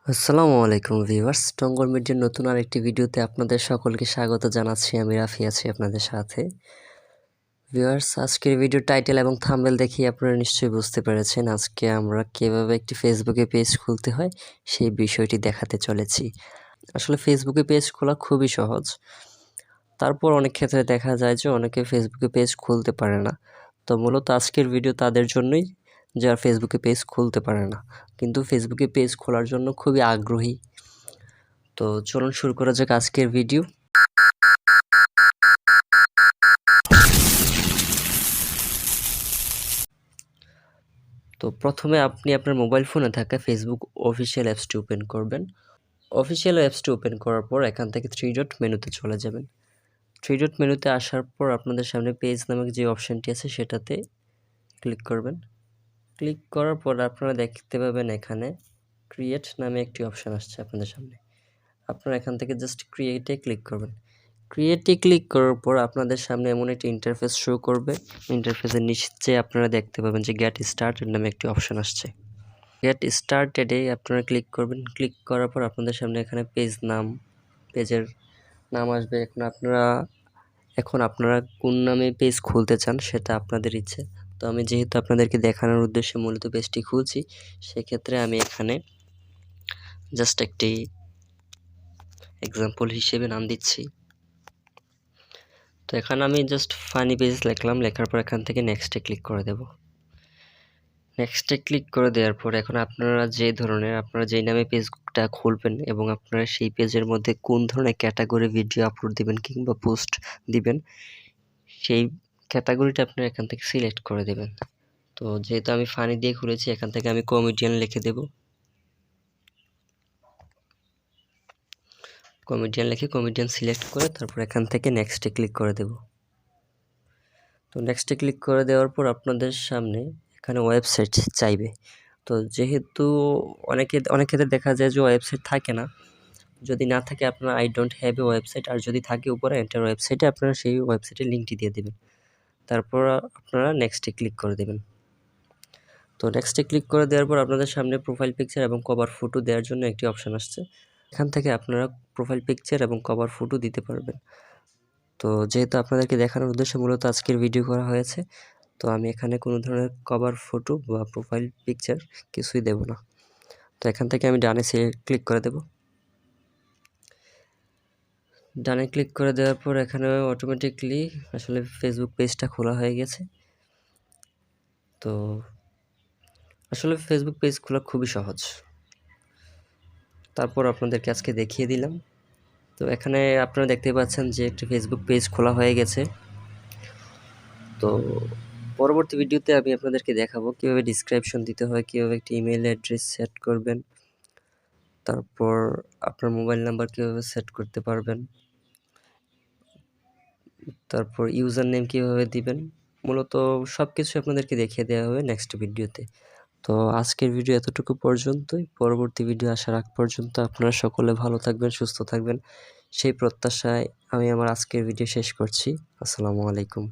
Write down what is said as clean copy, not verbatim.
আসসালামু আলাইকুম ভিউয়ার্স, টঙ্গর মিডিয়ার নতুন আরেকটি ভিডিওতে আপনাদের সকলকে স্বাগত জানাচ্ছি। আমি রাফি আছি আপনাদের সাথে। ভিউয়ার্স, আজকের ভিডিও টাইটেল এবং থাম্বনেল দেখেই আপনারা নিশ্চয়ই বুঝতে পেরেছেন আজকে আমরা কিভাবে একটি ফেসবুকে পেজ খুলতে হয় সেই বিষয়টি দেখাতে চলেছি। আসলে ফেসবুকে পেজ খোলা খুবই সহজ, তারপর অনেক ক্ষেত্রে দেখা যায় যে অনেকে ফেসবুকে পেজ খুলতে পারে না। তো মূলত আজকের ভিডিও তাদের জন্যই, যারা ফেসবুকে পেজ খুলতে পারে না কিন্তু ফেসবুকে পেজ খোলার জন্য খুবই আগ্রহী। তো চলুন শুরু করা যাক আজকের ভিডিও। তো প্রথমে আপনি আপনার মোবাইল ফোনে থাকা ফেসবুক অফিসিয়াল অ্যাপসটি ওপেন করবেন। অফিসিয়াল অ্যাপসটি ওপেন করার পর এখান থেকে থ্রি ডট মেনুতে চলে যাবেন। থ্রি ডট মেনুতে আসার পর আপনাদের সামনে পেজ নামক যে অপশানটি আছে সেটাতে ক্লিক করবেন। ক্লিক করার পর আপনারা দেখতে পাবেন এখানে ক্রিয়েট নামে একটি অপশান আসছে আপনাদের সামনে। আপনারা এখান থেকে জাস্ট ক্রিয়েটে ক্লিক করবেন। ক্রিয়েটে ক্লিক করার পর আপনাদের সামনে এমন একটি ইন্টারফেস শো করবে। ইন্টারফেসের নিচে আপনারা দেখতে পাবেন যে গেট স্টার্টেড নামে একটি অপশান আসছে। গেট স্টার্টেডে আপনারা ক্লিক করবেন। ক্লিক করার পর আপনাদের সামনে এখানে পেজের নাম আসবে। এখন আপনারা কোন নামে পেজ খুলতে চান সেটা আপনাদের ইচ্ছে। তো আমি যেহেতু আপনাদেরকে দেখানোর উদ্দেশ্যে মূলত পেজটি খুলছি, সেক্ষেত্রে আমি এখানে জাস্ট একটি এক্সাম্পল হিসেবে নাম দিচ্ছি। তো এখানে আমি জাস্ট ফানি পেজ লিখলাম, লেখার পর এখান থেকে নেক্সটে ক্লিক করে দেব। নেক্সটে ক্লিক করে দেওয়ার পর এখন আপনারা যেই নামে পেজটা খুলবেন এবং আপনারা সেই পেজের মধ্যে কোন ধরনের ক্যাটাগরি ভিডিও আপলোড দিবেন কিংবা পোস্ট দিবেন, সেই ক্যাটাগরিটা আপনারা এখান থেকে সিলেক্ট করে দেবেন। তো যেহেতু আমি ফানি দিয়ে খুলেছি, এখান থেকে আমি কমেডিয়ান লিখে দেব। কমেডিয়ান সিলেক্ট করে তারপর এখান থেকে নেক্সটে ক্লিক করে দেব। তো নেক্সটে ক্লিক করে দেওয়ার পর আপনাদের সামনে এখানে ওয়েবসাইট চাইবে। তো যেহেতু অনেক ক্ষেত্রে দেখা যায় যে ওয়েবসাইট থাকে না, যদি না থাকে আপনার I don't have a website, আর যদি থাকে উপরে এন্টার ওয়েবসাইটে আপনারা সেই ওয়েবসাইটের লিঙ্কটি দিয়ে দেবেন। তারপর আপনারা নেক্সটে ক্লিক করে দেবেন। তো নেক্সটে ক্লিক করে দেওয়ার পর আপনাদের সামনে প্রোফাইল পিকচার এবং কভার ফটো দেওয়ার জন্য একটি অপশান আসছে। এখান থেকে আপনারা প্রোফাইল পিকচার এবং কভার ফটো দিতে পারবেন। তো যেহেতু আপনাদেরকে দেখানোর উদ্দেশ্যে মূলত আজকের ভিডিও করা হয়েছে, তো আমি এখানে কোনো ধরনের কভার ফটো বা প্রোফাইল পিকচার কিছুই দেব না। তো এখান থেকে আমি ডানে ক্লিক করে দেব। ডানে ক্লিক করে দেওয়ার পর এখানে অটোমেটিকলি আসলে ফেসবুক পেজটা খোলা হয়ে গেছে। তো আসলে ফেসবুক পেজ খোলা খুবই সহজ, তারপর আপনাদেরকে আজকে দেখিয়ে দিলাম। তো এখানে আপনারা দেখতে পাচ্ছেন যে একটি ফেসবুক পেজ খোলা হয়ে গেছে। তো পরবর্তী ভিডিওতে আমি আপনাদেরকে দেখাবো কীভাবে ডিসক্রিপশন দিতে হয়, কীভাবে একটি ইমেল অ্যাড্রেস সেট করবেন, তারপর আপনার মোবাইল নাম্বার কীভাবে সেট করতে পারবেন, তারপর ইউজার নেম কীভাবে দিবেন। মূলত সব কিছু আপনাদেরকে দেখিয়ে দেওয়া হবে নেক্সট ভিডিওতে। তো আজকের ভিডিও এতটুকু পর্যন্তই। পরবর্তী ভিডিও আসার আগ পর্যন্ত আপনারা সকলে ভালো থাকবেন, সুস্থ থাকবেন, সেই প্রত্যাশায় আমি আমার আজকের ভিডিও শেষ করছি। আসসালামু আলাইকুম।